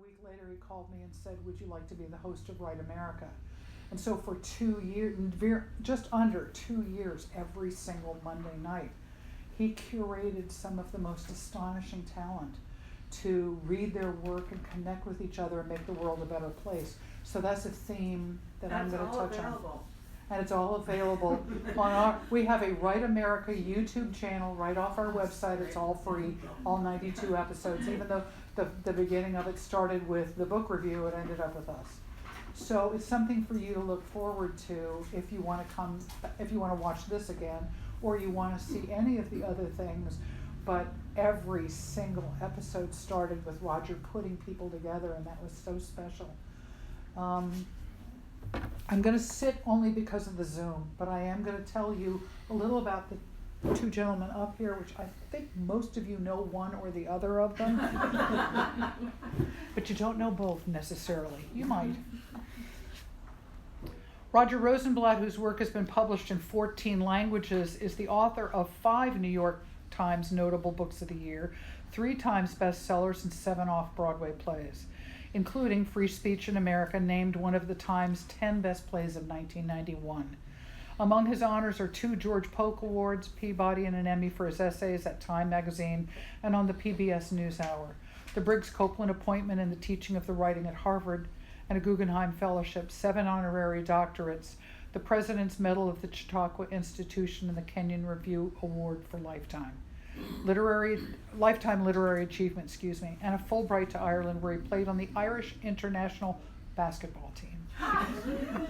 week later, he called me and said, would you like to be the host of Right America? And so for 2 years, just under 2 years, every single Monday night, he curated some of the most astonishing talent to read their work and connect with each other and make the world a better place. So that's a theme that I'm going to touch on. And it's all available on we have a Right America YouTube channel right off our website. It's all free, all 92 episodes, even though the beginning of it started with the book review, it ended up with us. So it's something for you to look forward to if you want to watch this again, or you want to see any of the other things. But every single episode started with Roger putting people together, and that was so special. I'm going to sit only because of the Zoom, but I am going to tell you a little about the two gentlemen up here, which I think most of you know one or the other of them. But you don't know both necessarily. You might. Roger Rosenblatt, whose work has been published in 14 languages, is the author of 5 New York Times notable books of the year, 3 times bestsellers, and 7 off-Broadway plays, including Free Speech in America, named one of the Times 10 best plays of 1991. Among his honors are 2 George Polk Awards, Peabody, and an Emmy for his essays at Time magazine and on the PBS NewsHour, the Briggs Copeland appointment in the teaching of the writing at Harvard, and a Guggenheim Fellowship, 7 honorary doctorates, the President's Medal of the Chautauqua Institution, and the Kenyon Review Award for Lifetime Literary Achievement, and a Fulbright to Ireland, where he played on the Irish international basketball team.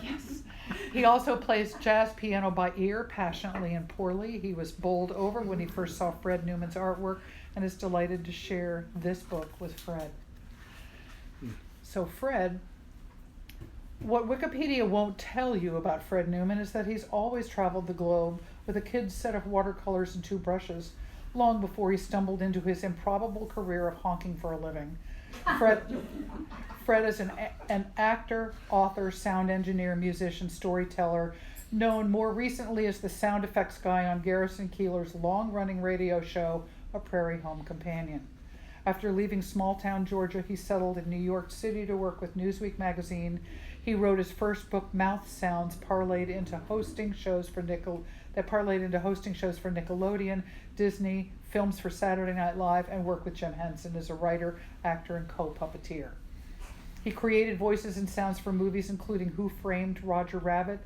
Yes. He also plays jazz piano by ear, passionately and poorly. He was bowled over when he first saw Fred Newman's artwork and is delighted to share this book with Fred. So Fred, what Wikipedia won't tell you about Fred Newman is that he's always traveled the globe with a kid's set of watercolors and 2 brushes, long before he stumbled into his improbable career of honking for a living. Fred is an actor, author, sound engineer, musician, storyteller, known more recently as the sound effects guy on Garrison Keillor's long-running radio show, A Prairie Home Companion. After leaving small-town Georgia, he settled in New York City to work with Newsweek magazine. He wrote his first book, Mouth Sounds, parlayed into hosting shows for Nickelodeon, Disney, films for Saturday Night Live, and worked with Jim Henson as a writer, actor, and co-puppeteer. He created voices and sounds for movies, including Who Framed Roger Rabbit.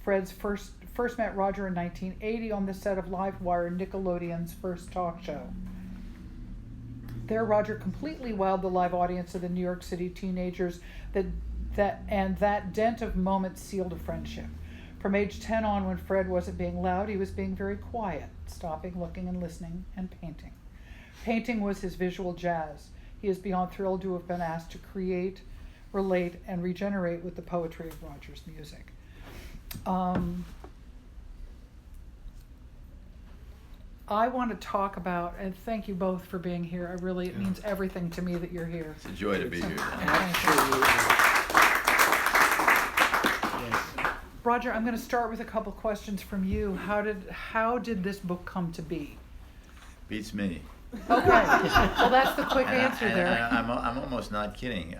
Fred's first met Roger in 1980 on the set of Livewire, Nickelodeon's first talk show. There, Roger completely wowed the live audience of the New York City teenagers, that dent of moments sealed a friendship. From age 10 on, when Fred wasn't being loud, he was being very quiet, stopping, looking, and listening, and painting. Painting was his visual jazz. He is beyond thrilled to have been asked to create, relate, and regenerate with the poetry of Roger's music. I want to talk about, and thank you both for being here. It means everything to me that you're here. It's a joy to be here. Roger, I'm going to start with a couple questions from you. How did this book come to be? Beats me. Okay, well that's the quick answer there. I'm almost not kidding.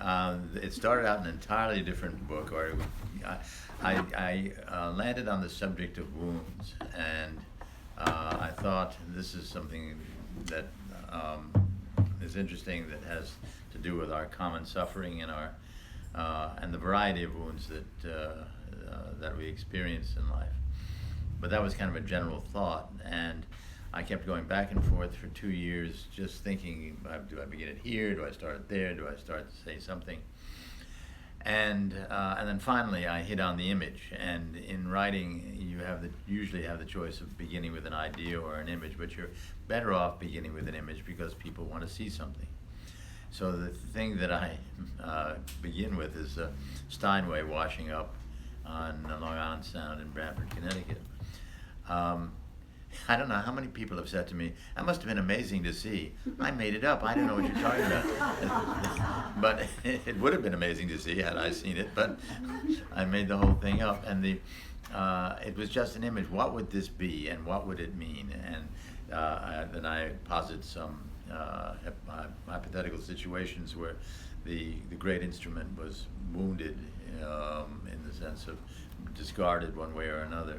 It started out an entirely different book, or I landed on the subject of wounds, and I thought this is something that is interesting, that has to do with our common suffering and and the variety of wounds that we experience in life. But that was kind of a general thought, and I kept going back and forth for 2 years, just thinking, do I begin it here? Do I start it there? Do I start to say something? And then finally, I hit on the image. And in writing, you usually have the choice of beginning with an idea or an image, but you're better off beginning with an image because people want to see something. So the thing that I begin with is a Steinway washing up on Long Island Sound in Branford, Connecticut. I don't know how many people have said to me, that must have been amazing to see. I made it up. I don't know what you're talking about. But it would have been amazing to see had I seen it, but I made the whole thing up. And it was just an image. What would this be, and what would it mean? And then I posit some hypothetical situations where the great instrument was wounded, in the sense of discarded one way or another,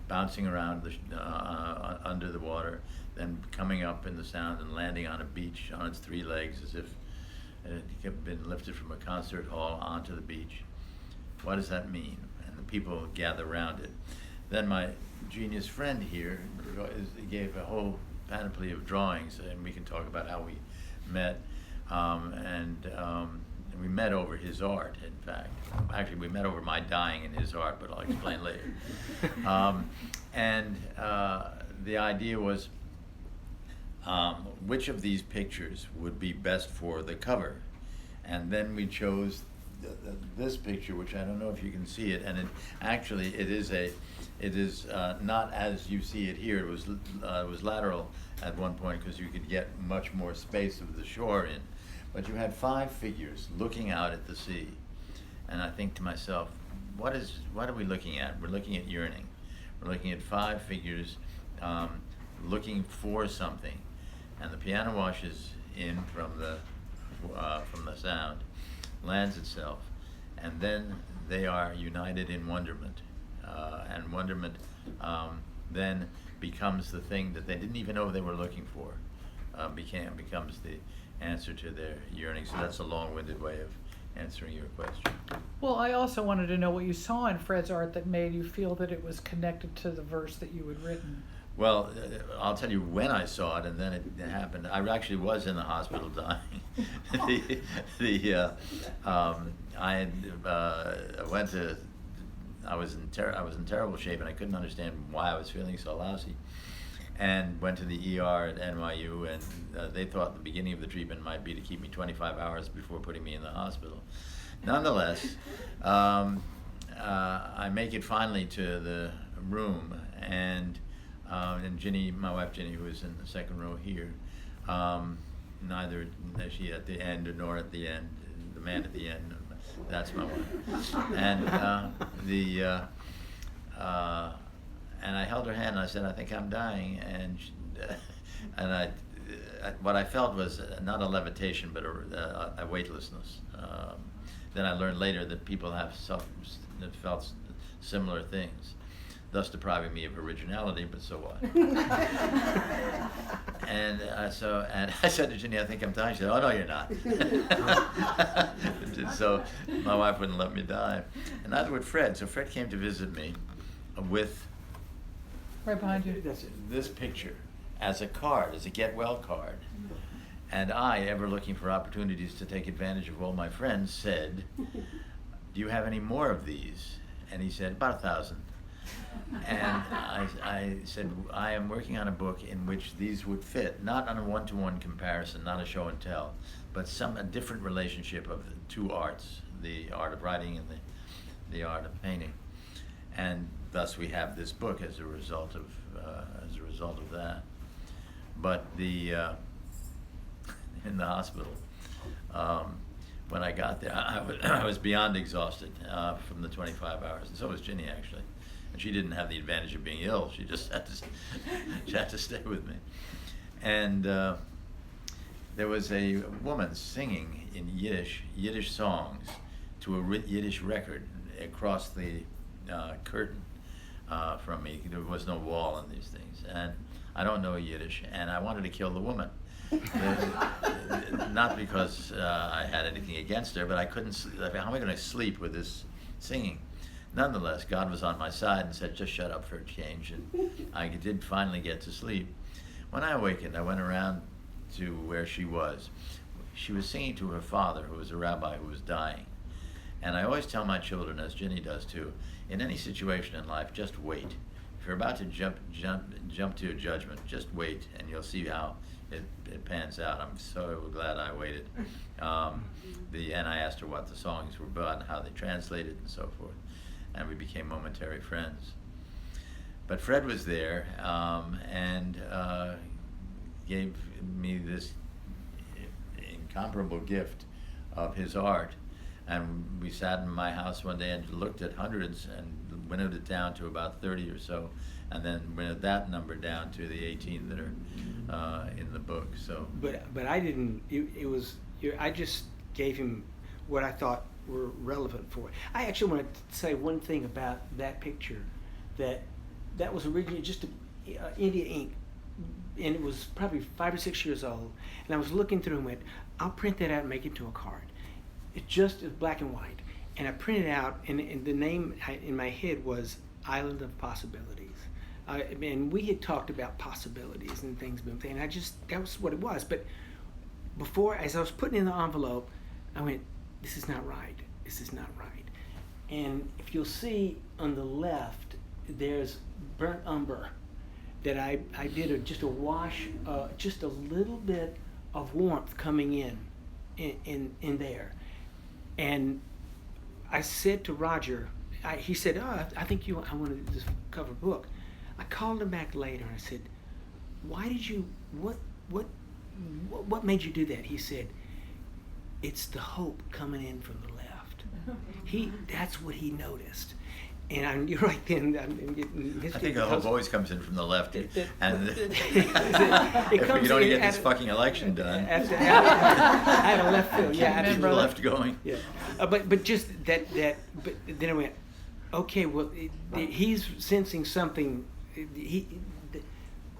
bouncing around under the water, then coming up in the sound and landing on a beach on its three legs as if it had been lifted from a concert hall onto the beach. What does that mean? And the people gather around it. Then my genius friend here gave a whole panoply of drawings, and we can talk about how we met. And we met over his art, in fact. Actually, we met over my dying in his art, but I'll explain later. The idea was, which of these pictures would be best for the cover? And then we chose this picture, which I don't know if you can see it, and it is not as you see it here. It was lateral at one point because you could get much more space of the shore in. But you had 5 figures looking out at the sea, and I think to myself, what are we looking at? We're looking at yearning. We're looking at 5 figures looking for something, and the piano washes in from the sound, lands itself, and then they are united in wonderment, and wonderment then becomes the thing that they didn't even know they were looking for, becomes the answer to their yearning. So that's a long-winded way of answering your question. Well, I also wanted to know what you saw in Fred's art that made you feel that it was connected to the verse that you had written. Well, I'll tell you when I saw it, and then it happened. I actually was in the hospital dying. I was in terrible shape, and I couldn't understand why I was feeling so lousy. And went to the ER at NYU, and they thought the beginning of the treatment might be to keep me 25 hours before putting me in the hospital. Nonetheless, I make it finally to the room, and Ginny, my wife Ginny, who is in the second row here, neither is she at the end nor at the end. The man at the end, that's my wife. And I held her hand and I said, "I think I'm dying." And what I felt was not a levitation, but a weightlessness. Then I learned later that people have felt similar things, thus depriving me of originality, but so what? And I said to Ginny, "I think I'm dying." She said, "Oh, no, you're not." So my wife wouldn't let me die. And neither would Fred. So Fred came to visit me with Right behind you. this picture as a card, as a get well card. And I, ever looking for opportunities to take advantage of all my friends, said, "Do you have any more of these?" And he said, "About 1,000. And I said, "I am working on a book in which these would fit, not on a one-to-one comparison, not a show and tell, but a different relationship of the two arts, the art of writing and the art of painting." And thus we have this book as a result of that. But in the hospital, when I got there, I was beyond exhausted from the 25 hours, and so was Ginny actually. And she didn't have the advantage of being ill; she just had to stay with me. And there was a woman singing in Yiddish songs to a Yiddish record across the curtain from me. There was no wall on these things, and I don't know Yiddish, and I wanted to kill the woman. Not because I had anything against her, but I couldn't sleep. How am I going to sleep with this singing? Nonetheless, God was on my side and said, "Just shut up for a change," and I did finally get to sleep. When I awakened, I went around to where she was. She was singing to her father, who was a rabbi who was dying. And I always tell my children, as Ginny does too, in any situation in life, just wait. If you're about to jump to a judgment, just wait, and you'll see how it pans out. I'm so glad I waited. And I asked her what the songs were about and how they translated and so forth. And we became momentary friends. But Fred was there and gave me this incomparable gift of his art. And we sat in my house one day and looked at hundreds and winnowed it down to about 30 or so, and then winnowed that number down to the 18 that are in the book. So, but I didn't. It was. I just gave him what I thought were relevant for it. I actually want to say one thing about that picture, that was originally just India ink, and it was probably 5 or 6 years old, and I was looking through and went, I'll print that out and make it into a card. It just is black and white, and I printed out, and the name in my head was Island of Possibilities. And we had talked about possibilities and things, and that was what it was. But before, as I was putting in the envelope, I went, this is not right. This is not right. And if you'll see on the left, there's burnt umber that I did just a wash, just a little bit of warmth coming in there. And I said to Roger, he said, I think I wanted this cover book. I called him back later and I said, why did you, what made you do that? He said, it's the hope coming in from the left. That's what he noticed. And you're right then. I think the hope always comes in from the left. And if comes you don't in get this fucking election done. Out of left field, yeah. Keep the left going. Yeah. But just that, but then I went, okay, well, he's sensing something.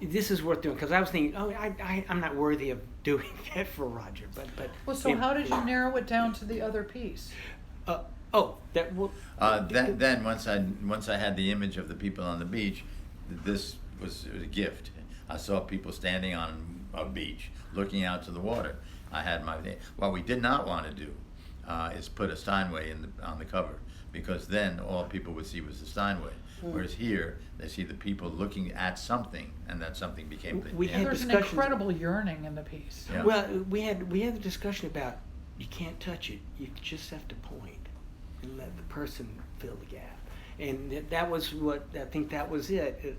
This is worth doing, because I was thinking, I'm not worthy of doing that for Roger. But well, so how did you narrow it down to the other piece? Then once I had the image of the people on the beach, this was a gift. I saw people standing on a beach, looking out to the water. I had what we did not want to do is put a Steinway on the cover, because then all people would see was the Steinway. Whereas here, they see the people looking at something, and that something became the end. There's an incredible yearning in the piece. Yeah. Well, we had the discussion about you can't touch it. You just have to point and let the person fill the gap. And that was what, I think that was it.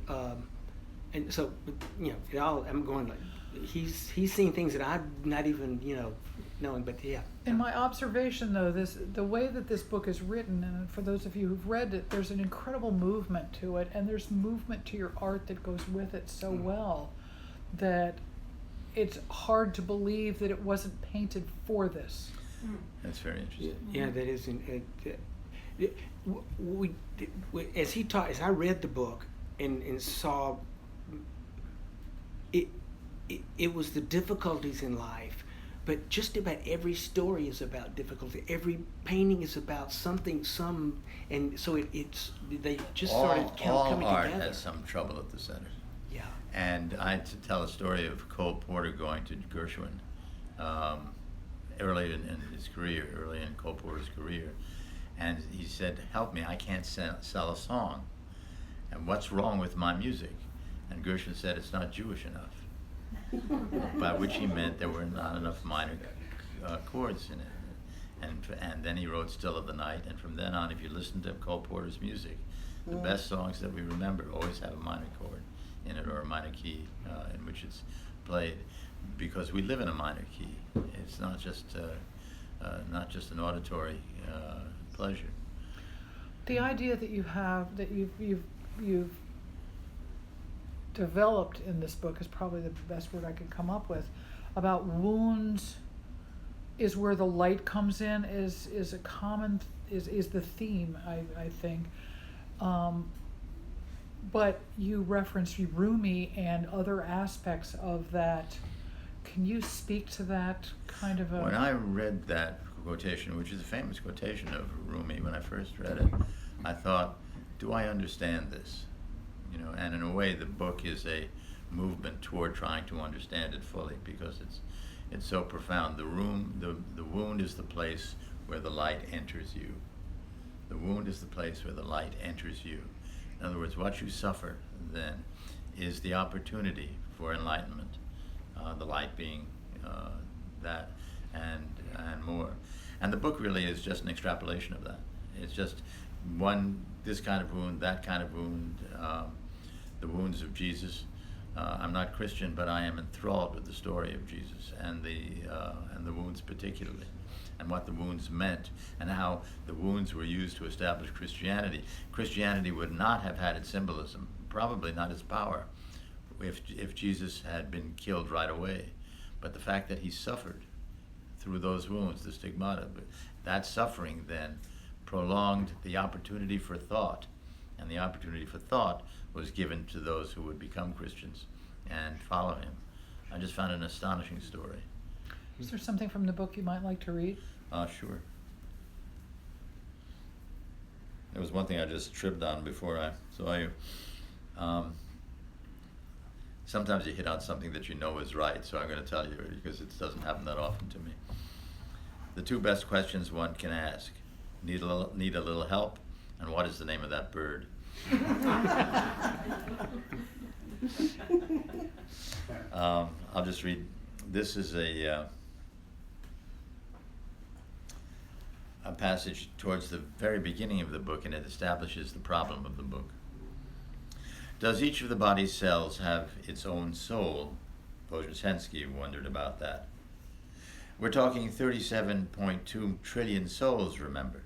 And so, I'm going like, he's seeing things that I'm not even, knowing, but yeah. In my observation, though, the way that this book is written, and for those of you who've read it, there's an incredible movement to it, and there's movement to your art that goes with it so well that it's hard to believe that it wasn't painted for this. That's very interesting. Yeah, that is. As I read the book and saw it, it was the difficulties in life. But just about every story is about difficulty. Every painting is about something, and so they just started coming together. All art has some trouble at the center. Yeah. And I had to tell a story of Cole Porter going to Gershwin early in Cole Porter's career, and he said, "Help me, I can't sell a song. And what's wrong with my music?" And Gershwin said, "It's not Jewish enough." By which he meant there were not enough minor chords in it. And then he wrote Still of the Night, and from then on, if you listen to Cole Porter's music, the best songs that we remember always have a minor chord in it, or a minor key in which it's played, because we live in a minor key. It's not just an auditory pleasure. The idea that you have, that you've developed in this book is probably the best word I could come up with, about wounds is where the light comes in, is the theme, I think. But you referenced Rumi and other aspects of that. Can you speak to that kind of a... When I read that quotation, which is a famous quotation of Rumi, when I first read it, I thought, do I understand this? And in a way, the book is a movement toward trying to understand it fully, because it's so profound. The wound is the place where the light enters you. The wound is the place where the light enters you. In other words, what you suffer then is the opportunity for enlightenment. The light being that and more. And the book really is just an extrapolation of that. It's just this kind of wound, that kind of wound, the wounds of Jesus. I'm not Christian, but I am enthralled with the story of Jesus and the wounds particularly, and what the wounds meant, and how the wounds were used to establish Christianity. Christianity would not have had its symbolism, probably not its power, if Jesus had been killed right away. But the fact that he suffered through those wounds, the stigmata. But that suffering then prolonged the opportunity for thought, and the opportunity for thought was given to those who would become Christians and follow him. I just found it an astonishing story. Is there something from the book you might like to read? Sure. There was one thing I just tripped on before I saw you. Sometimes you hit on something that you know is right, so I'm going to tell you because it doesn't happen that often to me. The two best questions one can ask: need a little help, and what is the name of that bird? I'll just read. This is a passage towards the very beginning of the book, and it establishes the problem of the book. Does each of the body's cells have its own soul? Wozenski wondered about that. We're talking 37.2 trillion souls, remember.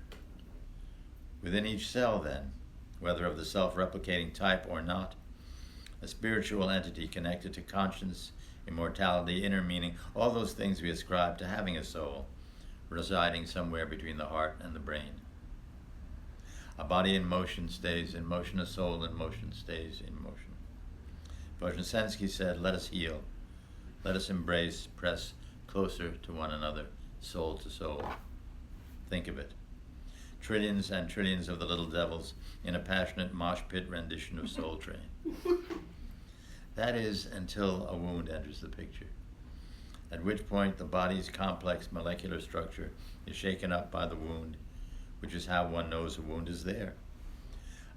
Within each cell, then, whether of the self-replicating type or not, a spiritual entity connected to conscience, immortality, inner meaning, all those things we ascribe to having a soul, residing somewhere between the heart and the brain. A body in motion stays in motion, a soul in motion stays in motion. Wozenski said, let us heal, let us embrace, press closer to one another, soul to soul. Think of it. Trillions and trillions of the little devils in a passionate mosh pit rendition of Soul Train. That is until a wound enters the picture, at which point the body's complex molecular structure is shaken up by the wound, which is how one knows a wound is there.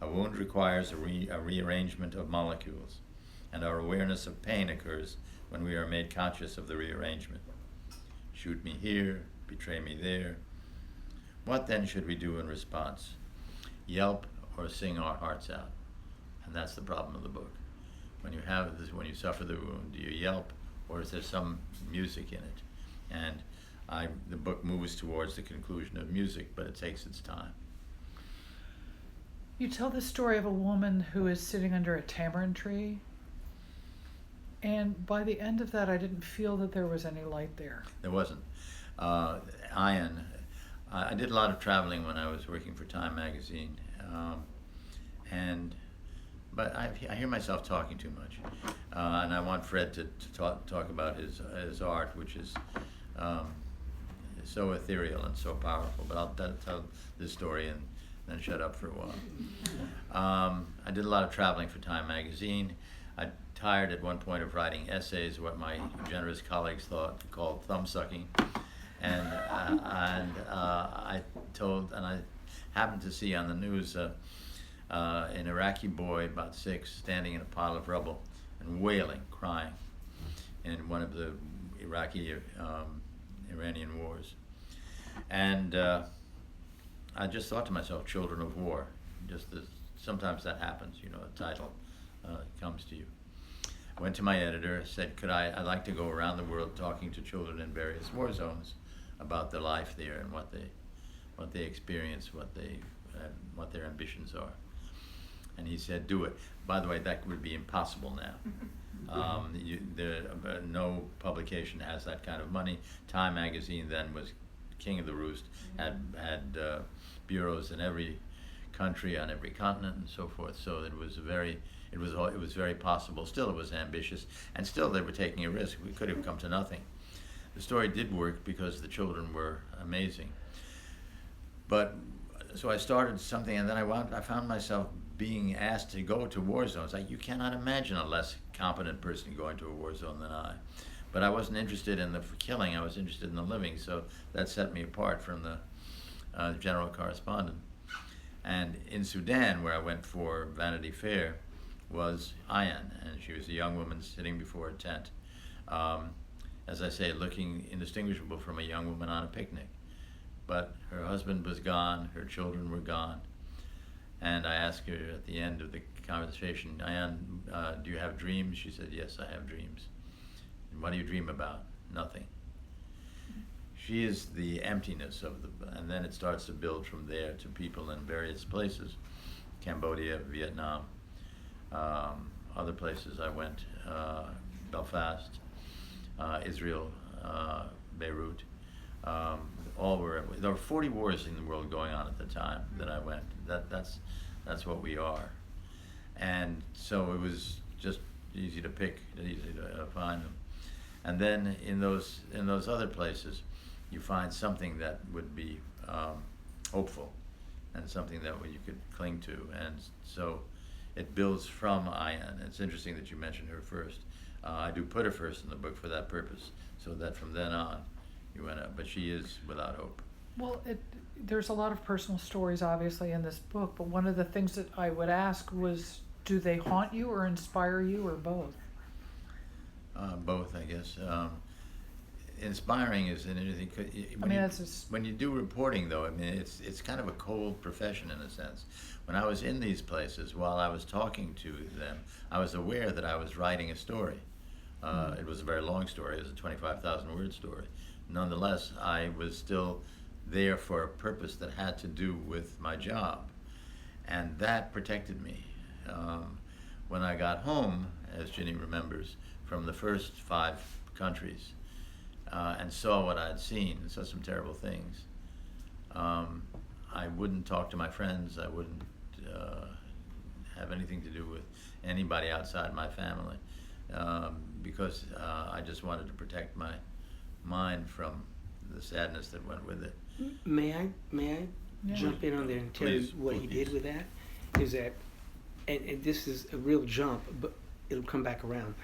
A wound requires a rearrangement of molecules, and our awareness of pain occurs when we are made conscious of the rearrangement. Shoot me here, betray me there. What then should we do in response? Yelp or sing our hearts out? And that's the problem of the book. When you have this, when you suffer the wound, do you yelp, or is there some music in it? And the book moves towards the conclusion of music, but it takes its time. You tell the story of a woman who is sitting under a tamarind tree, and by the end of that, I didn't feel that there was any light there. There wasn't. Ian, I did a lot of traveling when I was working for Time magazine, but I hear myself talking too much, and I want Fred to talk about his art, which is so ethereal and so powerful. But I'll tell this story and then shut up for a while. I did a lot of traveling for Time magazine. I tired at one point of writing essays, what my generous colleagues called thumb sucking, and I happened to see on the news an Iraqi boy about 6 standing in a pile of rubble and wailing, crying in one of the Iraqi Iranian wars. And I just thought to myself, children of war. Sometimes that happens, a title comes to you. I went to my editor, said, I'd like to go around the world talking to children in various war zones about their life there and what they experience, what their ambitions are. And he said, do it. By the way, that would be impossible now. No publication has that kind of money. Time magazine then was king of the roost, had bureaus in every country, on every continent, and so forth. So it was very possible. Still, it was ambitious, and still they were taking a risk. We could have come to nothing. The story did work because the children were amazing. But so I started something, and then I found myself being asked to go to war zones. You cannot imagine a less competent person going to a war zone than I. But I wasn't interested in the killing. I was interested in the living. So that set me apart from the general correspondent. And in Sudan, where I went for Vanity Fair, was Ayan, and she was a young woman sitting before a tent. As I say, looking indistinguishable from a young woman on a picnic. But her husband was gone, her children were gone. And I asked her at the end of the conversation, Ayan, do you have dreams? She said, yes, I have dreams. And what do you dream about? Nothing. She is the emptiness and then it starts to build from there to people in various places. Cambodia, Vietnam, other places I went, Belfast, Israel, Beirut, There were 40 wars in the world going on at the time that I went. That's what we are. And so it was just easy to pick, easy to find them. And then in those other places, you find something that would be hopeful, and something that you could cling to. And so it builds from Ayan. It's interesting that you mentioned her first. I do put her first in the book for that purpose, so that from then on you went up. But she is without hope. Well, there's a lot of personal stories, obviously, in this book, but one of the things that I would ask was, do they haunt you or inspire you, or both? Both, I guess. Inspiring is an interesting. When you do reporting, though, I mean, it's kind of a cold profession in a sense. When I was in these places, while I was talking to them, I was aware that I was writing a story. It was a very long story. It was a 25,000-word story. Nonetheless, I was still there for a purpose that had to do with my job, and that protected me. When I got home, as Ginny remembers, from the first 5 countries, and saw what I'd seen, and saw some terrible things, I wouldn't talk to my friends. I wouldn't have anything to do with anybody outside my family, because I just wanted to protect my mind from the sadness that went with it. May I jump in on there and tell you what he did with that? Is that, and this is a real jump, but it'll come back around.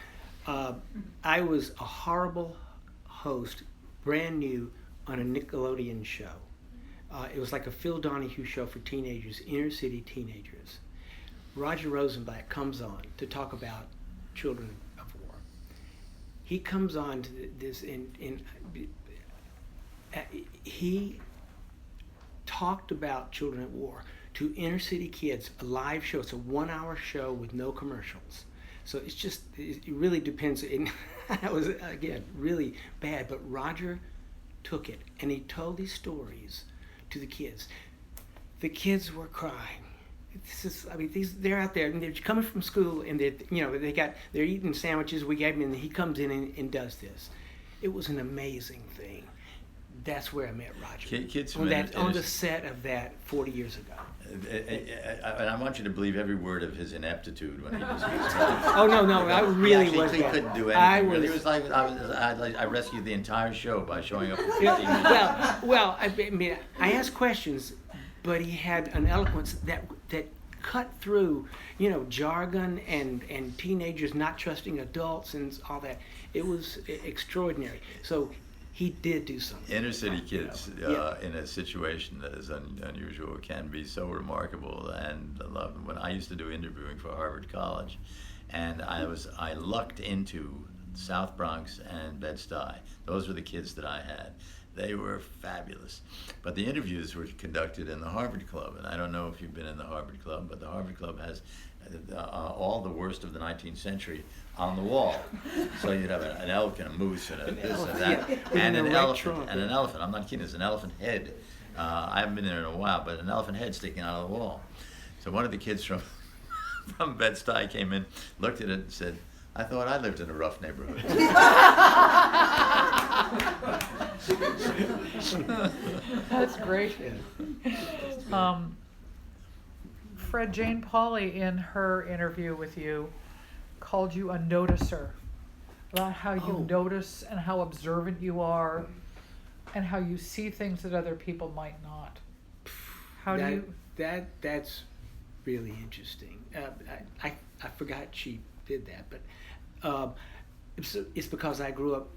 I was a horrible host, brand new, on a Nickelodeon show. It was like a Phil Donahue show for teenagers, inner city teenagers. Roger Rosenblatt comes on to talk about children of war. He comes on to this, and he talked about children at war to inner city kids, a live show. It's a 1-hour show with no commercials. So it really depends. And that was, again, really bad. But Roger took it, and he told these stories to the kids. The kids were crying. They're out there, and they're coming from school, and they're eating sandwiches. We gave him, and he comes in and does this. It was an amazing thing. That's where I met Roger. Kids on the set of that 40 years ago. And I want you to believe every word of his ineptitude when he was Oh no! I really was. He couldn't do anything. He was like I rescued the entire show by showing up for 15 minutes. Well, I mean, I asked questions, but he had an eloquence that cut through, jargon and teenagers not trusting adults and all that. It was extraordinary. So he did do something. Inner city kids in a situation that is unusual can be so remarkable, and I love them. When I used to do interviewing for Harvard College, and I lucked into South Bronx and Bed-Stuy. Those were the kids that I had. They were fabulous. But the interviews were conducted in the Harvard Club, and I don't know if you've been in the Harvard Club, but the Harvard Club has all the worst of the 19th century on the wall. So you'd have an elk and a moose and this and that, and an elephant. And an elephant. I'm not kidding. There's an elephant head. I haven't been there in a while, but an elephant head sticking out of the wall. So one of the kids from Bed-Stuy came in, looked at it, and said, "I thought I lived in a rough neighborhood." That's great. Fred, Jane Pauley, in her interview with you, called you a noticer, about how you notice and how observant you are, and how you see things that other people might not. That's really interesting. I forgot she did that, but it's because I grew up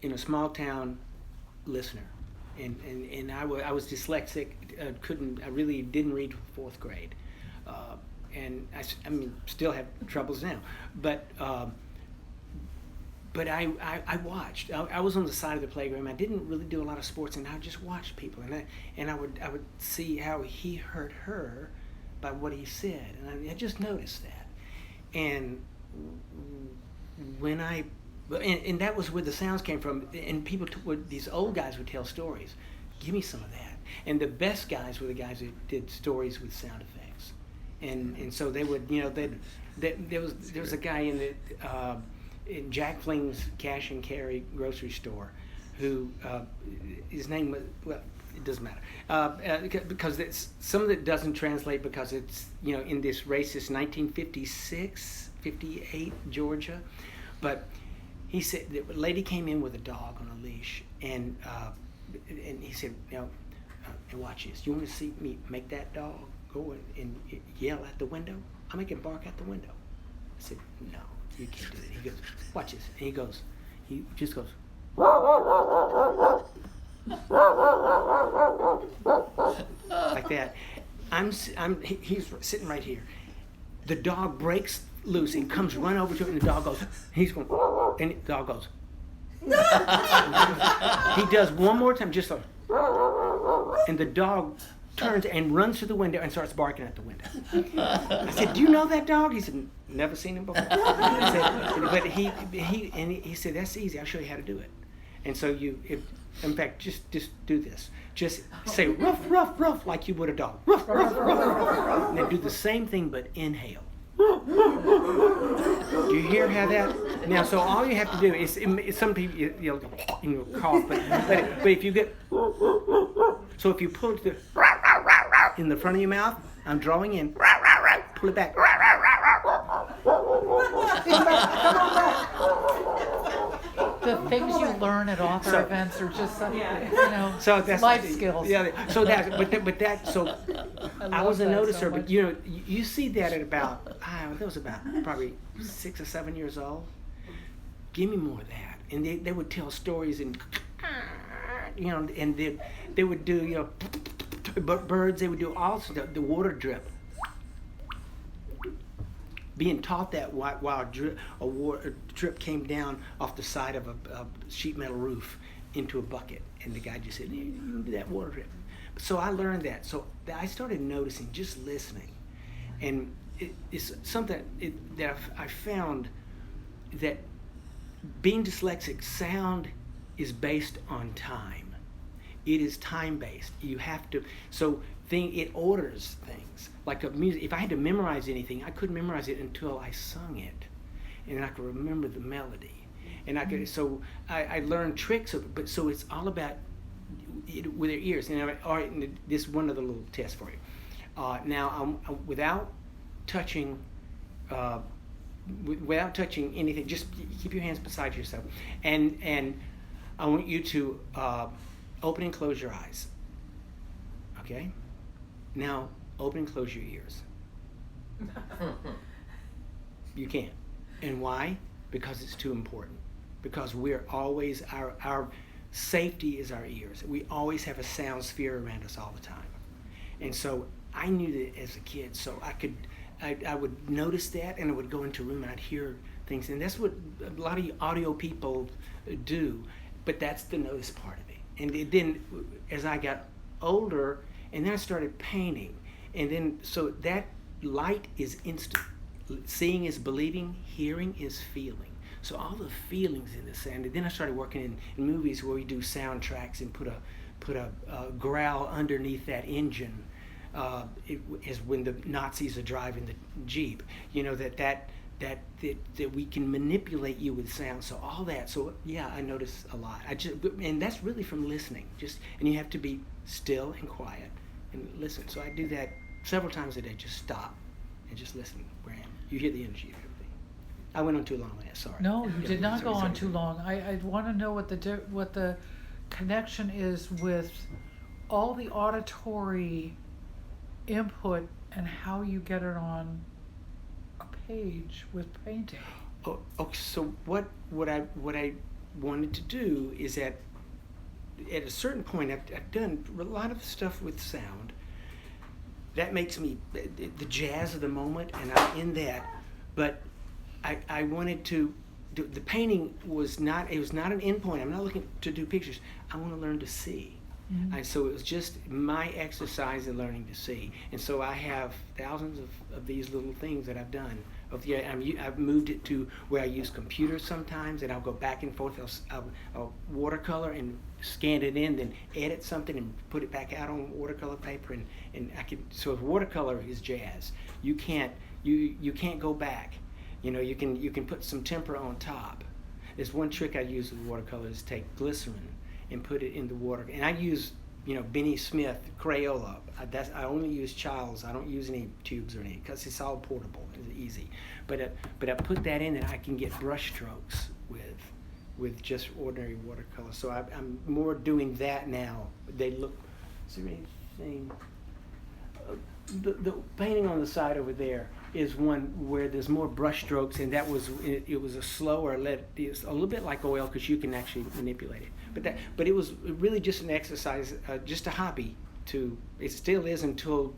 in a small town listener, and I was dyslexic. I really didn't read till 4th grade, and I mean still have troubles now. But I watched. I was on the side of the playground. I didn't really do a lot of sports, and I just watched people, and I would see how he hurt her by what he said, and I just noticed that. And when and that was where the sounds came from. And people, these old guys would tell stories. Give me some of that. And the best guys were the guys who did stories with sound effects. And so they would, there was a guy in Jack Fling's cash and carry grocery store. who his name was, well, it doesn't matter, because some of it doesn't translate because it's, in this racist 1956, 58 Georgia. But he said the lady came in with a dog on a leash, and he said, and watch this. You want to see me make that dog go and yell at the window? I'll make it bark at the window. I said, no, you can't do it. He goes, watch this. And he just goes, like that. He's sitting right here. The dog breaks loose and comes run over to him, and the dog goes, he's going, and the dog goes. He does one more time, just like, and the dog turns and runs to the window and starts barking at the window. I said, do you know that dog? He said, never seen him before. I said, but he said, that's easy. I'll show you how to do it. And so in fact, just do this. Just say ruff, ruff, ruff, like you would a dog. Ruff, ruff, ruff, ruff. And then do the same thing, but inhale. Do you hear how that? Now, so all you have to do is, some people, cough, but if you get, so if you pull it in the front of your mouth, I'm drawing in, pull it back. The things you learn at author events are just something, so that's life skills. Yeah. So so I was a noticer, so but you see that at about, that was about probably 6 or 7 years old. Give me more of that, and they would tell stories and and they would do birds. They would do also the water drip. Being taught that while a water drip came down off the side of a sheet metal roof into a bucket, and the guy just said, "You do that water drip." So I learned that. So I started noticing, just listening, and it's something that I found that being dyslexic, sound is based on time. It is time based. You have to. It orders things. Like music, if I had to memorize anything, I couldn't memorize it until I sung it, and then I could remember the melody, and I could. So I learned tricks of it. But so it's all about it with your ears. And all right, this one other little test for you. Now, without touching anything, just keep your hands beside yourself, and I want you to open and close your eyes. Okay. Now, open and close your ears. You can't. And why? Because it's too important. Because we're always, our safety is our ears. We always have a sound sphere around us all the time. And so I knew that as a kid, so I would notice that, and I would go into a room and I'd hear things. And that's what a lot of audio people do, but that's the notice part of it. And then as I got older, and then I started painting. And then, so that light is instant. Seeing is believing, hearing is feeling. So all the feelings in the sound. And then I started working in movies where we do soundtracks and put a growl underneath that engine. Is when the Nazis are driving the Jeep. That we can manipulate you with sound. So all that. So yeah, I notice a lot. And that's really from listening. And you have to be still and quiet and listen. So I do that several times a day. Just stop and just listen. Where I am. You hear the energy of everything. I went on too long on that. Sorry. No, you did not go on too long. I want to know what the connection is with all the auditory input and how you get it on a page with painting. Oh, okay. So what I wanted to do is at a certain point, I've done a lot of stuff with sound. That makes me the jazz of the moment, and I'm in that. But I wanted to do, the painting was not an endpoint. I'm not looking to do pictures. I want to learn to see. Mm-hmm. And so it was just my exercise in learning to see. And so I have thousands of these little things that I've done. I've moved it to where I use computers sometimes, and I'll go back and forth. I'll watercolor and scan it in, then edit something and put it back out on watercolor paper. And I can. So if watercolor is jazz, you can't go back. You can put some tempera on top. There's one trick I use with watercolor is take glycerin and put it in the water. And I use, Benny Smith Crayola. I only use Child's. I don't use any tubes or anything because it's all portable. It's easy. But I put that in, and I can get brush strokes with just ordinary watercolor. So I'm more doing that now. They look. Is there anything? The painting on the side over there is one where there's more brush strokes, and that was it was a slower it's a little bit like oil because you can actually manipulate it. But it was really just an exercise, just a hobby. It still is until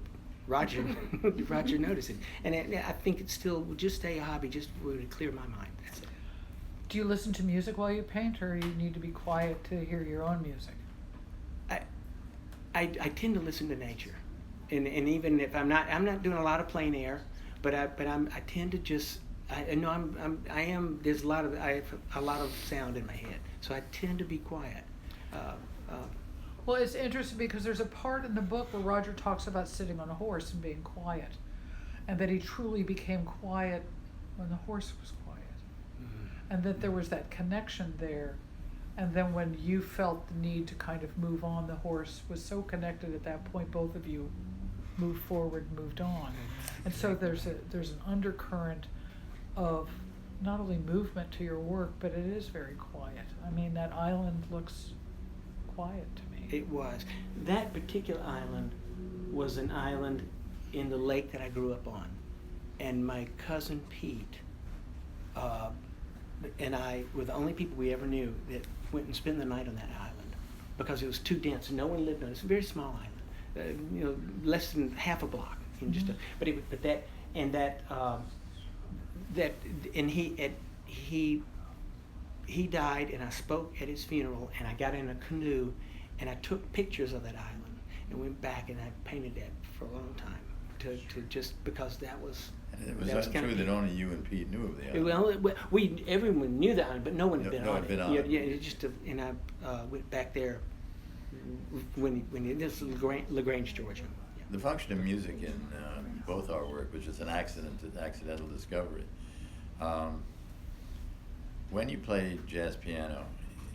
Roger noticed it, and I think it still will just stay a hobby, just to clear my mind. That's it. Do you listen to music while you paint, or you need to be quiet to hear your own music? I tend to listen to nature. And even if I'm not doing a lot of plein air, but I tend to just I am there's I have a lot of sound in my head, so I tend to be quiet. Well, it's interesting because there's a part in the book where Roger talks about sitting on a horse and being quiet, and that he truly became quiet when the horse was quiet, and that there was that connection there. And then when you felt the need to kind of move on, the horse was so connected at that point, both of you moved forward, moved on. And so there's an undercurrent of not only movement to your work, but it is very quiet. I mean, that island looks quiet to me. It was. That particular island was an island in the lake that I grew up on. And my cousin Pete and I were the only people we ever knew that went and spent the night on that island because it was too dense. No one lived on it. It's a very small island, less than half a block. He died, and I spoke at his funeral, and I got in a canoe, and I took pictures of that island, and went back and I painted that for a long time to just because that was. And it was true that only you and Pete knew of the island. Well, everyone knew the island, but no one had been on it. Yeah, it just and I went back there when this was LaGrange, Georgia. Yeah. The function of music in both our work was just an accidental discovery. When you play jazz piano,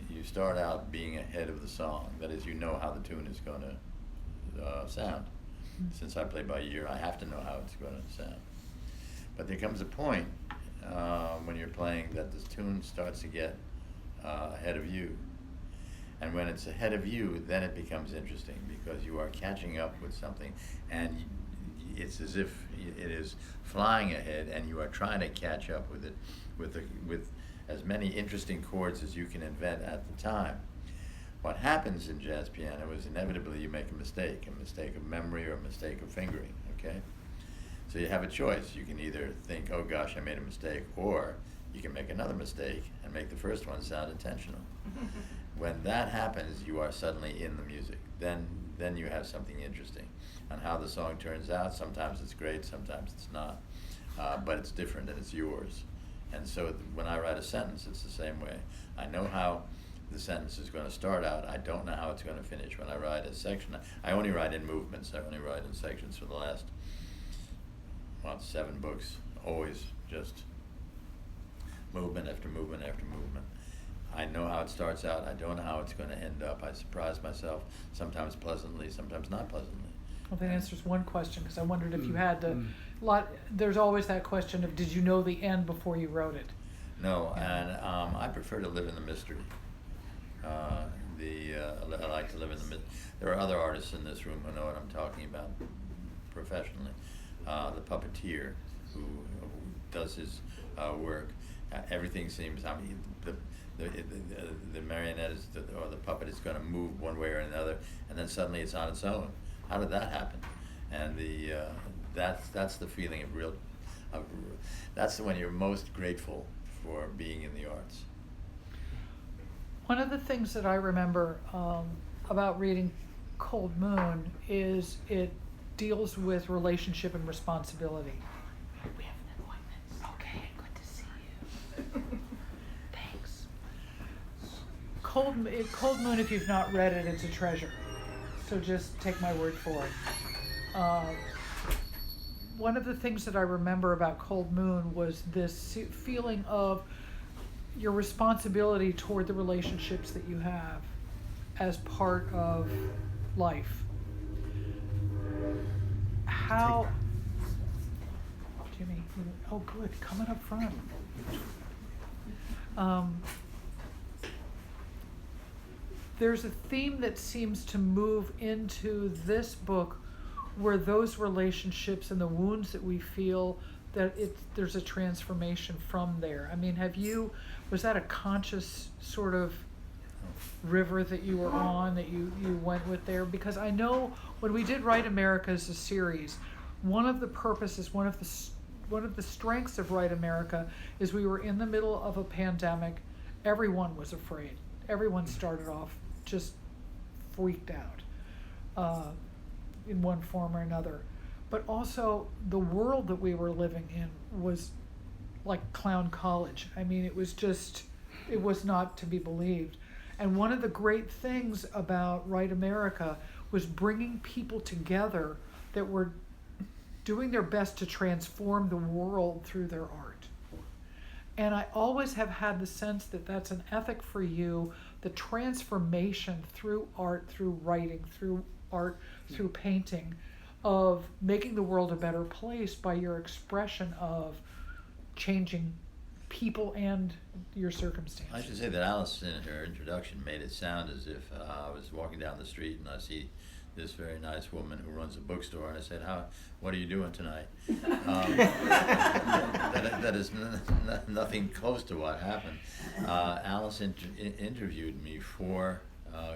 you start out being ahead of the song. That is, you know how the tune is going to sound. Since I play by ear, I have to know how it's going to sound. But there comes a point when you're playing that the tune starts to get ahead of you. And when it's ahead of you, then it becomes interesting because you are catching up with something, and it's as if it is flying ahead, and you are trying to catch up with it with as many interesting chords as you can invent at the time. What happens in jazz piano is inevitably you make a mistake of memory or a mistake of fingering, okay? So you have a choice. You can either think, oh gosh, I made a mistake, or you can make another mistake and make the first one sound intentional. When that happens, you are suddenly in the music. Then you have something interesting. On how the song turns out, sometimes it's great, sometimes it's not. But it's different and it's yours. And so when I write a sentence, it's the same way. I know how the sentence is going to start out. I don't know how it's going to finish. When I write a section, I only write in movements. I only write in sections for the last 7 books. Always just movement after movement after movement. I know how it starts out. I don't know how it's going to end up. I surprise myself, sometimes pleasantly, sometimes not pleasantly. Well, that answers one question, because I wondered if you had to. There's always that question of, did you know the end before you wrote it? No, and I prefer to live in the mystery. I like to live in the mystery. There are other artists in this room who know what I'm talking about professionally. The puppeteer who does his work. Everything seems. I mean, the marionette or the puppet is going to move one way or another, and then suddenly it's on its own. How did that happen? And that's the feeling of that's when you're most grateful for being in the arts. One of the things that I remember about reading Cold Moon is it deals with relationship and responsibility. We have an appointment. Okay, good to see you. Thanks. Cold Moon, if you've not read it, it's a treasure. So just take my word for it. One of the things that I remember about Cold Moon was this feeling of your responsibility toward the relationships that you have, as part of life. How, Jimmy, oh good, coming up front. There's a theme that seems to move into this book where those relationships and the wounds that we feel, that there's a transformation from there. I mean, was that a conscious sort of river that you were on, that you went with there? Because I know when we did Write America as a series, one of the purposes, one of the strengths of Write America is we were in the middle of a pandemic. Everyone was afraid. Everyone started off just freaked out in one form or another. But also the world that we were living in was like clown college. I mean, it was not to be believed. And one of the great things about Write America was bringing people together that were doing their best to transform the world through their art. And I always have had the sense that that's an ethic for you, the transformation through art, through writing, through art, through painting, of making the world a better place by your expression of changing people and your circumstances. I should say that Alice, in her introduction, made it sound as if I was walking down the street and I see this very nice woman who runs a bookstore, and I said, what are you doing tonight? That is nothing close to what happened. Alice interviewed me for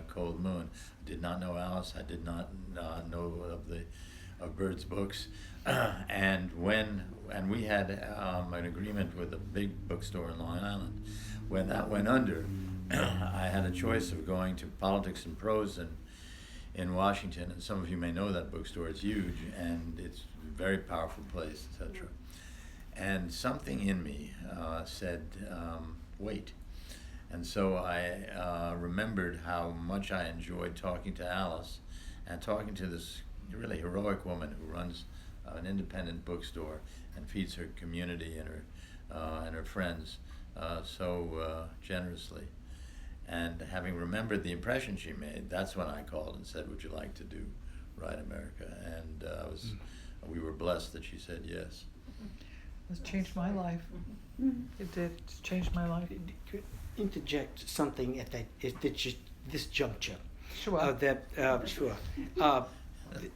Cold Moon. I did not know Alice. I did not know of Bird's books. And we had an agreement with a big bookstore in Long Island. When that went under, I had a choice of going to Politics and Prose in Washington, and some of you may know that bookstore. It's huge, and it's a very powerful place, etc. And something in me said, wait. And so I remembered how much I enjoyed talking to Alice and talking to this really heroic woman who runs an independent bookstore and feeds her community and her friends so generously. And having remembered the impression she made, that's when I called and said, would you like to do Write America? And we were blessed that she said yes. It's changed my life. It did. It's changed my life. Interject something at this juncture. Sure. Sure.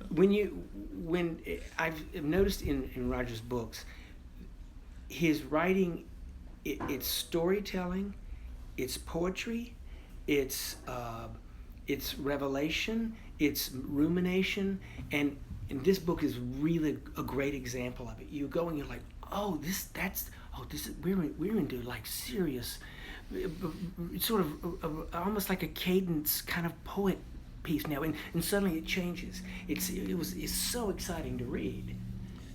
When I've noticed in Roger's books, his writing, it's storytelling, it's poetry, it's revelation, it's rumination, and this book is really a great example of it. You go and you're like, we're into like serious, sort of almost like a cadence kind of poet piece now, and suddenly it changes. It's so exciting to read.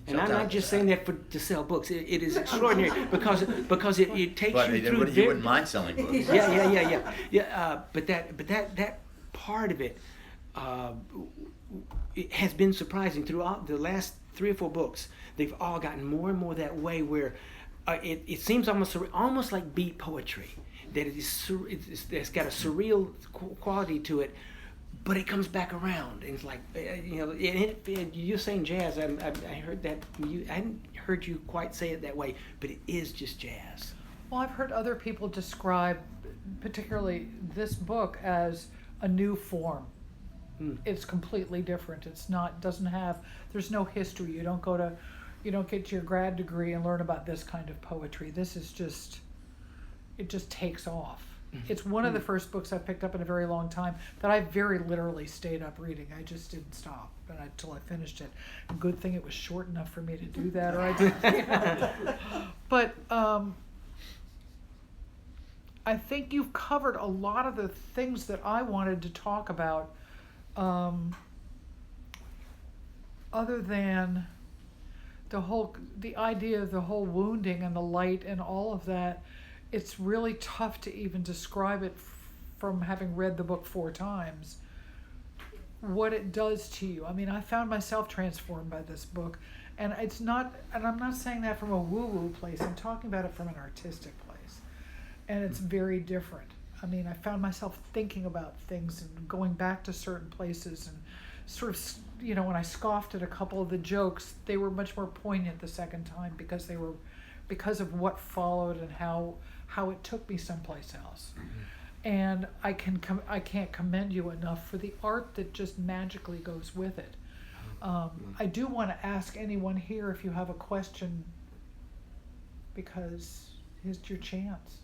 And I'm not just saying that to sell books. It is extraordinary because it takes you through. But you wouldn't mind selling books. Yeah. But that part of it, it has been surprising throughout the last 3 or 4 books. They've all gotten more and more that way, where it seems almost like beat poetry. That it's got a surreal quality to it. But it comes back around, and it's like, you're saying jazz. I heard that. I hadn't heard you quite say it that way, but it is just jazz. Well, I've heard other people describe, particularly this book, as a new form. It's completely different. There's no history. You don't get your grad degree and learn about this kind of poetry. This is it just takes off. It's one of the first books I picked up in a very long time that I very literally stayed up reading. I just didn't stop until I finished it. A good thing it was short enough for me to do that, or I didn't. But I think you've covered a lot of the things that I wanted to talk about, other than the idea of the whole wounding and the light and all of that. It's really tough to even describe it from having read the book 4 times, what it does to you. I mean, I found myself transformed by this book, and I'm not saying that from a woo-woo place. I'm talking about it from an artistic place, and it's very different. I mean, I found myself thinking about things and going back to certain places and sort of, you know, when I scoffed at a couple of the jokes, they were much more poignant the second time because of what followed and how it took me someplace else. And I can't commend you enough for the art that just magically goes with it. I do want to ask anyone here if you have a question, because here's your chance.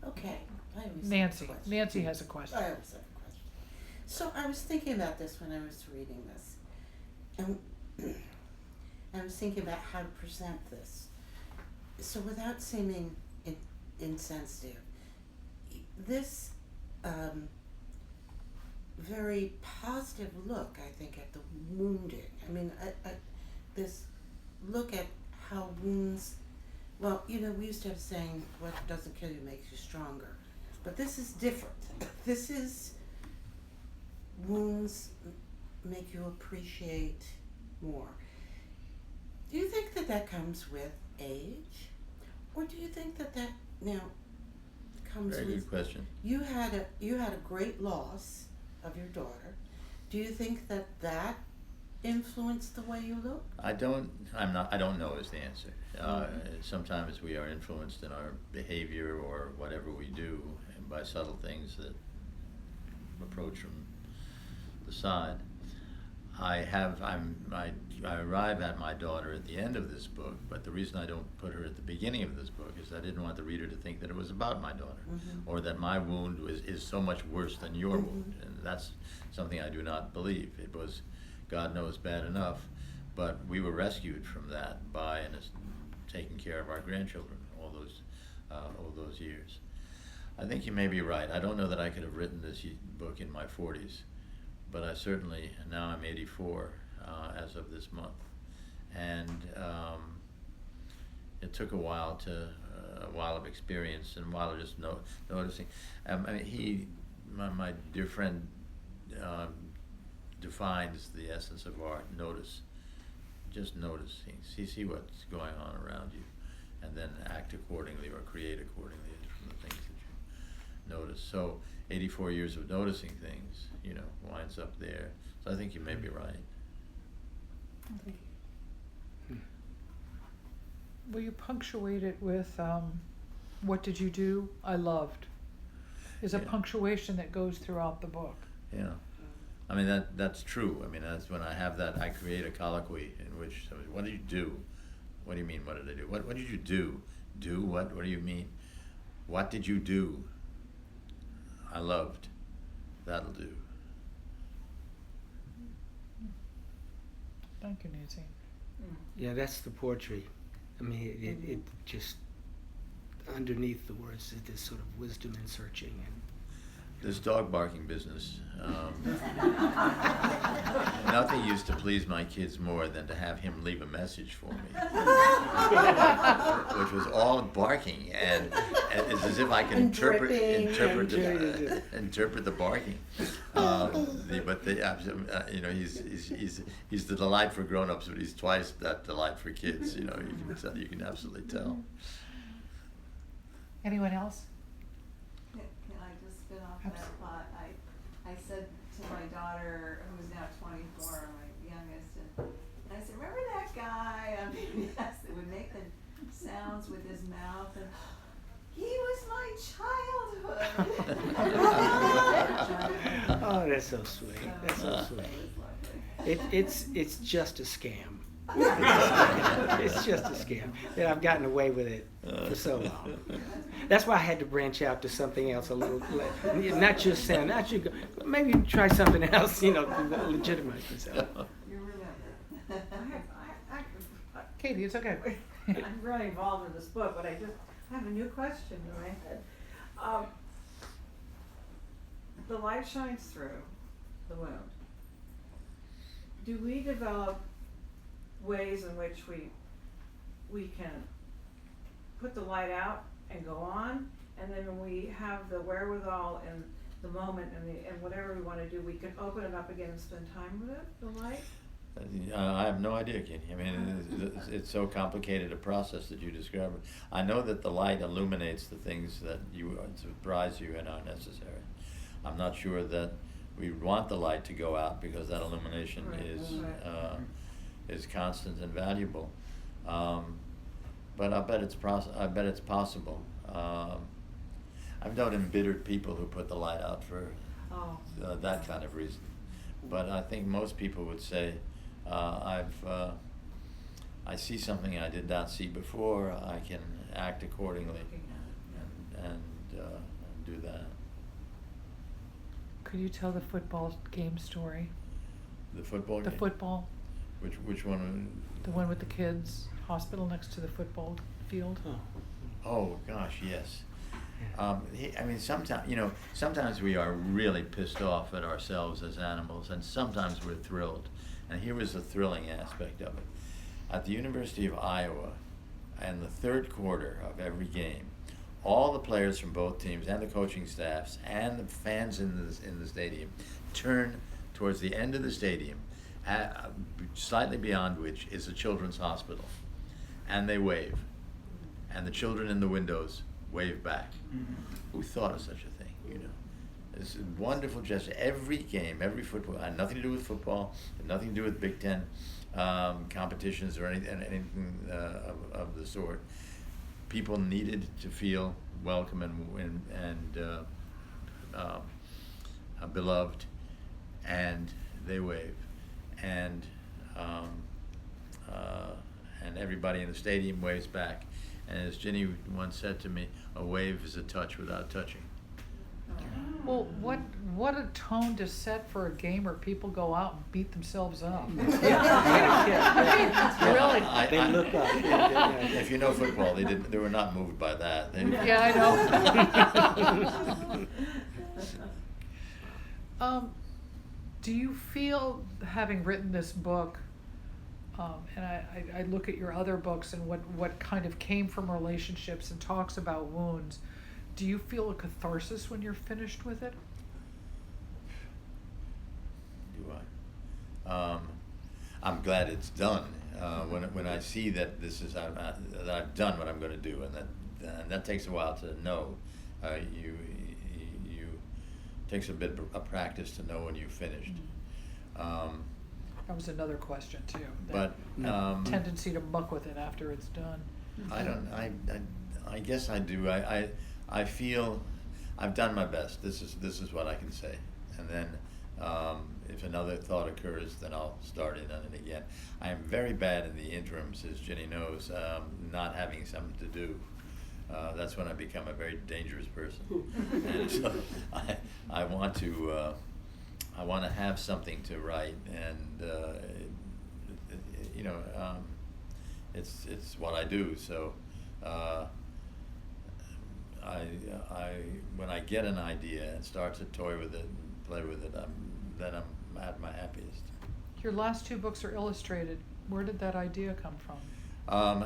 Okay. I always Nancy. have a question. Nancy has a question. I always have a question. So I was thinking about this when I was reading this. And I was thinking about how to present this. So without seeming insensitive, this very positive look, I think, at the wounding. I mean, this look at how wounds, well, you know, we used to have a saying, what doesn't kill you makes you stronger. But this is different. This is wounds make you appreciate more. Do you think that comes with age? Or do you think that now comes Very with... good question. You had a great loss of your daughter. Do you think that influenced the way you look? I don't know is the answer. Sometimes we are influenced in our behavior or whatever we do by subtle things that approach from the side. I arrive at my daughter at the end of this book, but the reason I don't put her at the beginning of this book is I didn't want the reader to think that it was about my daughter, or that my wound is so much worse than your wound, and that's something I do not believe. It was, God knows, bad enough, but we were rescued from that by taking care of our grandchildren all those years. I think you may be right. I don't know that I could have written this book in my 40s, but I certainly, now I'm 84 as of this month, and it took a while of experience and a while of just noticing. I mean, my dear friend defines the essence of art: notice, just notice, see what's going on around you, and then act accordingly or create accordingly from the things that you notice. So 84 years of noticing things, you know, winds up there. So I think you may be right. Will you punctuate it with what did you do? I loved. Is a punctuation that goes throughout the book. Yeah. I mean, that's true. I mean, that's when I have that, I create a colloquy in which somebody, what did you do? What do you mean, what did I do? What did you do? Do what? What do you mean? What did you do? I loved. That'll do. Thank you, Nancy. Yeah, that's the poetry. I mean, it just, underneath the words, is this sort of wisdom and searching. And this dog barking business, nothing used to please my kids more than to have him leave a message for me, which was all barking, and it's as if I can interpret the barking. You know, he's the delight for grown-ups, but he's twice that delight for kids. You know, you can absolutely tell. Anyone else? Can I just spin off that thought? I said to my daughter, who's now 24, my youngest, and I said, remember that guy on PBS that would make the sounds with his mouth? And he was my childhood. oh, that's so sweet. That's so sweet. It's just a scam. It's just a scam. And I've gotten away with it for so long. That's why I had to branch out to something else a little, not just sound, not just maybe try something else, you know, to legitimize myself. You remember. Katie, it's okay. I'm really involved in this book, but I have a new question in my head. The light shines through the wound. Do we develop ways in which we can put the light out and go on, and then when we have the wherewithal and the moment and whatever we want to do, we can open it up again and spend time with it, the light? I have no idea, Kenny. I mean, it's so complicated a process that you describe. I know that the light illuminates the things that you surprise you and are necessary. I'm not sure that we want the light to go out because that illumination is constant and valuable. But I bet it's possible. I've known embittered people who put the light out for that kind of reason. But I think most people would say, I see something I did not see before. I can act accordingly and do that. Could you tell the football game story? The football game? The football. Which one? The one with the kids, hospital next to the football field. Oh gosh, yes. I mean, sometimes we are really pissed off at ourselves as animals, and sometimes we're thrilled. And here was the thrilling aspect of it. At the University of Iowa, in the third quarter of every game, all the players from both teams and the coaching staffs and the fans in the stadium turn towards the end of the stadium, slightly beyond which is a children's hospital, and they wave. And the children in the windows wave back. Mm-hmm. Who thought of such a thing, It's a wonderful gesture. Every game, every football, had nothing to do with football, had nothing to do with Big Ten competitions or anything of the sort. People needed to feel welcome and beloved, and they wave. And everybody in the stadium waves back. And as Ginny once said to me, a wave is a touch without touching. Well, what a tone to set for a game where people go out and beat themselves up. Really? They look up. If you know football, they were not moved by that. Yeah, I know. Do you feel, having written this book, and I look at your other books and what kind of came from relationships and talks about wounds, do you feel a catharsis when you're finished with it? Do I? I'm glad it's done. When I see that that I've done what I'm going to do, and that takes a while to know. You takes a bit of practice to know when you've finished. That was another question too. But tendency to muck with it after it's done. I guess I do. I feel I've done my best. This is what I can say. And then if another thought occurs, then I'll start in on it again. I am very bad in the interims, as Ginny knows, not having something to do. That's when I become a very dangerous person. And so I want to have something to write, and it's what I do. So when I get an idea and start to toy with it and play with it, then I'm at my happiest. Your last two books are illustrated. Where did that idea come from?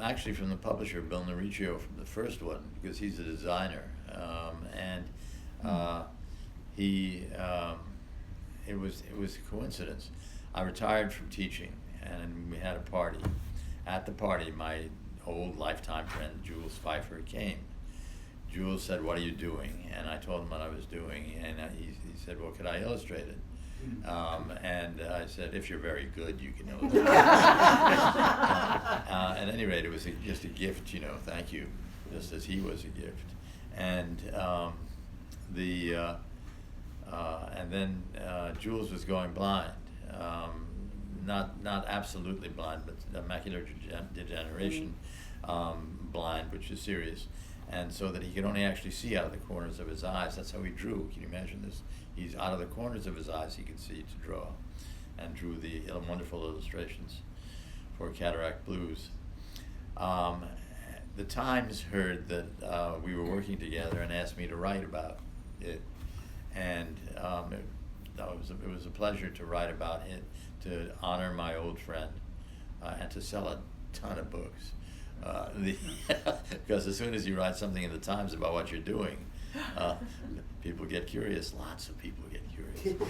Actually, from the publisher, Bill Noricchio, from the first one, because he's a designer, it was a coincidence. I retired from teaching, and we had a party. At the party, my old lifetime friend Jules Pfeiffer came. Jules said, "What are you doing?" And I told him what I was doing, and he said, "Well, could I illustrate it?" And I said, "If you're very good, you can illustrate it." At any rate, it was just a gift, thank you, just as he was a gift. And and then Jules was going blind, not absolutely blind, but macular degeneration blind, which is serious. And so that he could only actually see out of the corners of his eyes. That's how he drew. Can you imagine this? He's out of the corners of his eyes he could see to draw, and drew the wonderful illustrations for Cataract Blues. The Times heard that we were working together and asked me to write about it, and it was a pleasure to write about it, to honor my old friend, and to sell a ton of books. Because as soon as you write something in the Times about what you're doing, people get curious. Lots of people get curious.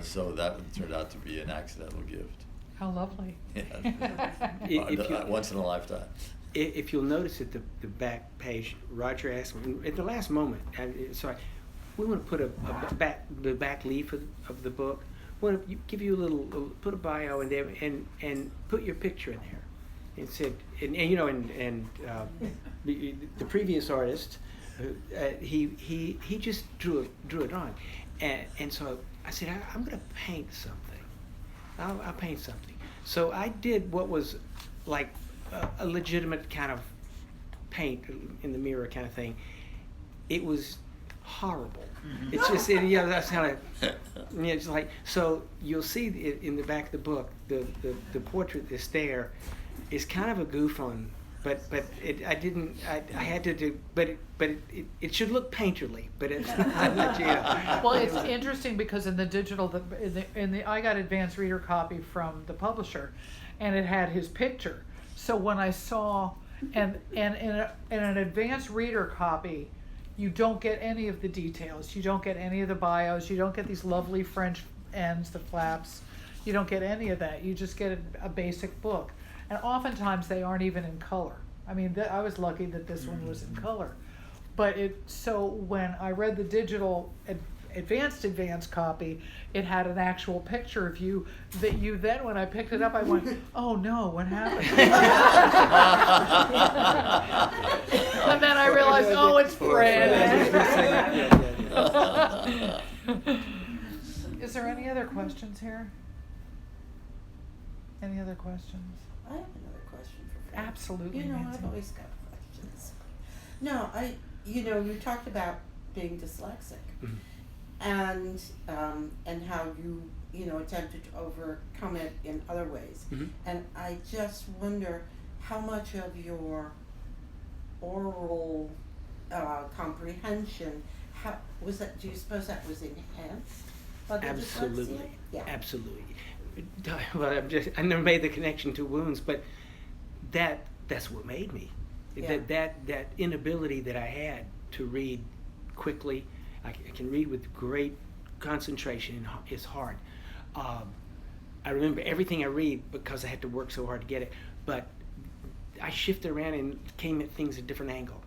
So that turned out to be an accidental gift. How lovely. Yeah. Once in a lifetime. If you'll notice at the back page, Roger asked me at the last moment. Sorry, we want to put the back leaf of the book. We want to give you a little put a bio in there and put your picture in there. And said, the previous artist, he just drew a drawing, and so I said, I'm going to paint something. I'll paint something. So I did what was like a legitimate kind of paint in the mirror kind of thing. It was horrible. Mm-hmm. It's just, that's how it's like. So you'll see in the back of the book, the portrait that's there is kind of a goof on, but I had to do, but it should look painterly, but it's not. Well, it's interesting because in the digital, in the I got advanced reader copy from the publisher, and it had his picture. So when I saw, and in an advanced reader copy, you don't get any of the details. You don't get any of the bios. You don't get these lovely French ends, the flaps. You don't get any of that. You just get a basic book. And oftentimes they aren't even in color. I mean, I was lucky that this one was in color. But so when I read the digital advanced copy, it had an actual picture of you that you then, when I picked it up, I went, oh no, what happened? And then I realized, oh, it's Fred. Is there any other questions here? Any other questions? I have another question for Fred. Absolutely. You know, Nancy. I've always got questions. No, you talked about being dyslexic, and how you attempted to overcome it in other ways. Mm-hmm. And I just wonder how much of your oral comprehension, how was that? Do you suppose that was enhanced by the dyslexia? Absolutely. Yeah. Absolutely. Well, I never made the connection to wounds, but that's what made me. Yeah. That inability that I had to read quickly. I can read with great concentration, and it's hard. I remember everything I read because I had to work so hard to get it, but I shifted around and came at things at a different angle,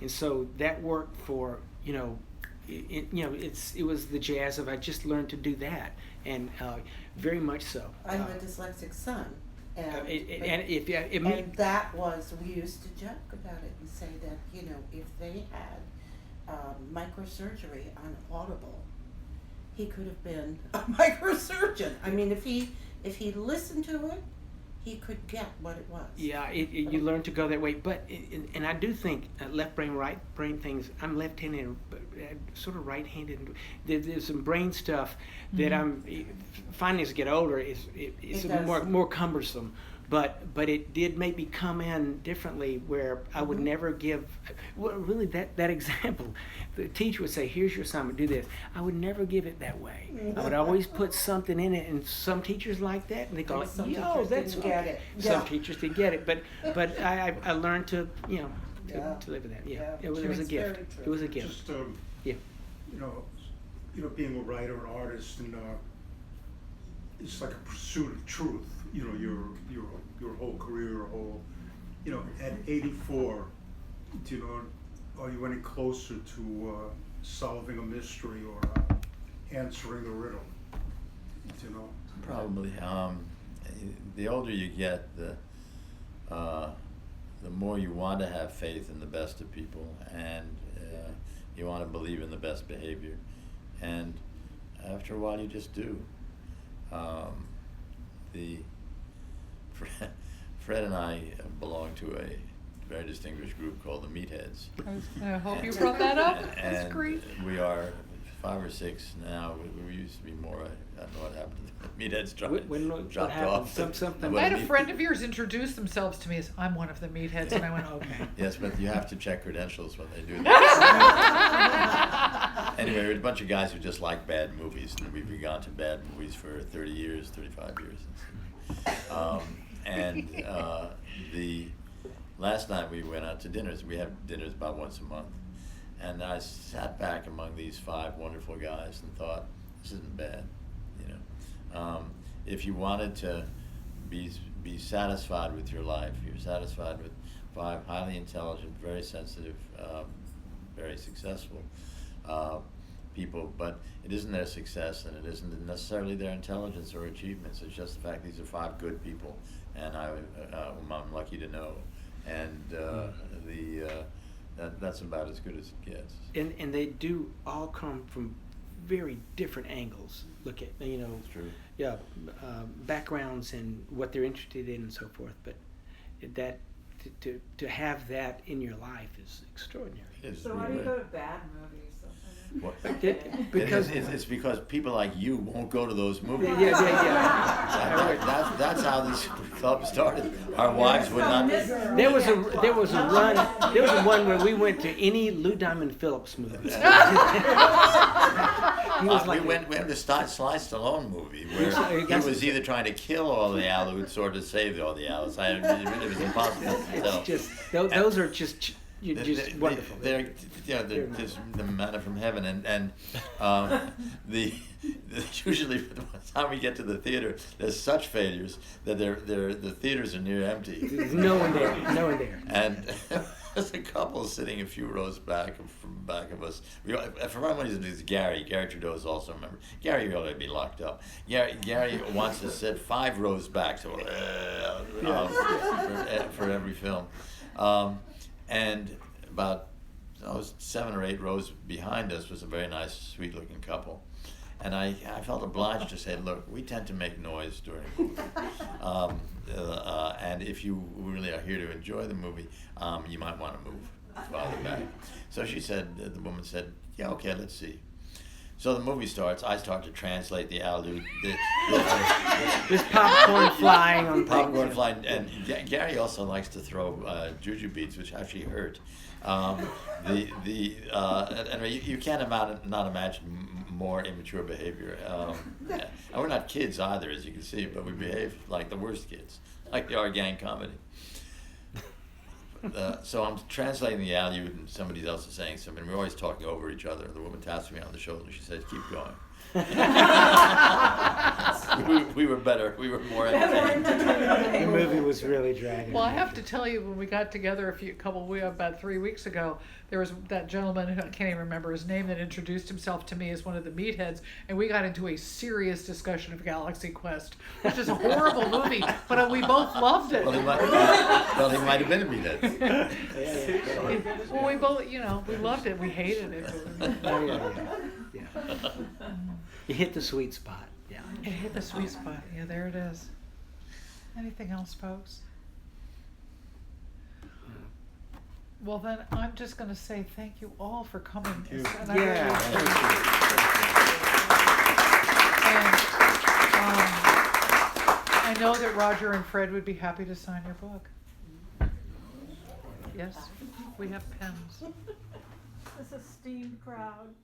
and so that worked for it was the jazz of I just learned to do that, and very much so. I have a dyslexic son, and that was, we used to joke about it and say that if they had microsurgery on Audible, he could have been a microsurgeon. I mean, if he listened to it, he could get what it was. Yeah, you learn to go that way. But and I do think left brain, right brain things. I'm left-handed, sort of right-handed. There's some brain stuff that I'm finding as I get older is more cumbersome. But it did make me come in differently, where I would never give. Well, really, that example, the teacher would say, "Here's your assignment. Do this." I would never give it that way. I would always put something in it, and some teachers like that, and they go, "Yo, that's didn't get it." Some teachers didn't get it, but I learned to to live with that. Yeah, it was a gift. It was a gift. Just Yeah. Being a writer, an artist, and it's like a pursuit of truth. Your whole career, at 84, are you any closer to solving a mystery or answering a riddle? Probably. The older you get, the more you want to have faith in the best of people, and you want to believe in the best behavior, and after a while you just do. Fred and I belong to a very distinguished group called the Meatheads. I hope you brought that up. That's And great. we are 5 or 6 now. We used to be more. I don't know what happened to the Meatheads. Dropped off. Something. I had a friend of yours introduce themselves to me as, I'm one of the Meatheads, and I went, okay. Yes, but you have to check credentials when they do that. Anyway, we're a bunch of guys who just like bad movies, and we've gone to bad movies for 30 years, 35 years. The last night we went out to dinners. We have dinners about once a month, and I sat back among these 5 wonderful guys and thought, this isn't bad. If you wanted to be satisfied with your life. You're satisfied with 5 highly intelligent, very sensitive, very successful people, but it isn't their success, and it isn't necessarily their intelligence or achievements. It's just the fact these are 5 good people, and whom I'm lucky to know, and that's about as good as it gets. And they do all come from very different angles. Look at, you know, It's true. yeah, backgrounds and what they're interested in and so forth. But that to have that in your life is extraordinary. It is So why do you really. go to bad movies? Well, Because it's because people like you won't go to those movies. yeah. That's how this club started. Our wives would not. There was a one where we went to any Lou Diamond Phillips movie. He was We like went to Sly Stallone movie where he was either trying to kill all the Aleuts or to save all the Aleuts. It was impossible to tell. it's just those are just wonderful. They're just the manna from heaven, and usually by the time we get to the theater, there's such failures that the theaters are near empty. There's no one there. And there's a couple sitting a few rows back of us. For one reason, it's Gary Trudeau is also a member. Gary ought to be locked up. Gary wants to sit 5 rows back, so for every film. And about 7 or 8 rows behind us was a very nice, sweet-looking couple. And I felt obliged to say, look, we tend to make noise during a movie. And if you really are here to enjoy the movie, you might want to move farther back. So the woman said, yeah, okay, let's see. So the movie starts. I start to translate the Aleut. There's popcorn flying on popcorn flying, and Gary also likes to throw juju beads, which actually hurt. You can't not imagine more immature behavior. And we're not kids either, as you can see, but we behave like the worst kids, like the gang comedy. So I'm translating the Aleut, and somebody else is saying something. We're always talking over each other. The woman taps me on the shoulder. She says, "Keep going." we were better. We were more entertaining. The movie was really dragging. Well, I have to tell you, when we got together about 3 weeks ago, there was that gentleman who I can't even remember his name that introduced himself to me as one of the meatheads, and we got into a serious discussion of Galaxy Quest, which is a horrible movie, but we both loved it. Well, he might have been a meathead. Well, we both, we loved it. We hated it. Yeah. You hit the sweet spot. Yeah. It hit the sweet spot. Yeah, there it is. Anything else, folks? Well, then I'm just going to say thank you all for coming. Thank you. And I know that Roger and Fred would be happy to sign your book. Yes, we have pens. This esteemed crowd.